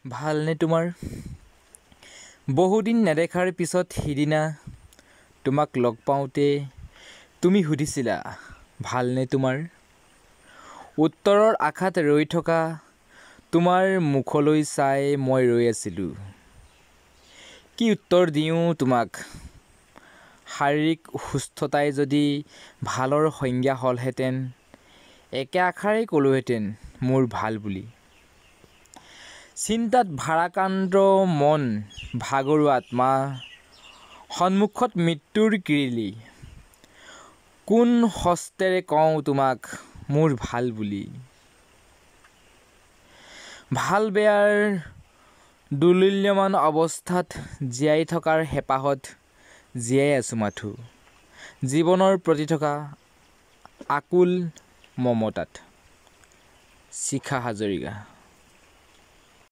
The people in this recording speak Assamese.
ভালনে তোমাৰ? বহুদিন নেদেখাৰ পিছত সিদিনা তোমাক লগ পাওঁতে তুমি সুধিছিলা ভালনে তোমাৰ? উত্তৰৰ আশাত ৰৈ থকা তোমাৰ মুখলৈ চাই মই ৰৈ আছিলোঁ। কি উত্তৰ দিওঁ তোমাক? শাৰীৰিক সুস্থতাই যদি ভালৰ সংজ্ঞা হ'লহেঁতেন, একে আশাৰেই ক'লোহেঁতেন মোৰ ভাল বুলি। চিন্তাত ভাৰাক্ৰান্ত মন, ভাগৰুৱা আত্মা, সন্মুখত মৃত্যুৰ কিৰিলি। কোন হস্তেৰে কওঁ তোমাক মোৰ ভাল বুলি? ভাল বেয়াৰ দোদুল্যমান অৱস্থাত জীয়াই থকাৰ হেঁপাহত জীয়াই আছোঁ মাথো, জীৱনৰ প্ৰতি থকা আকুল মমতাত। শিখা হাজৰিকা।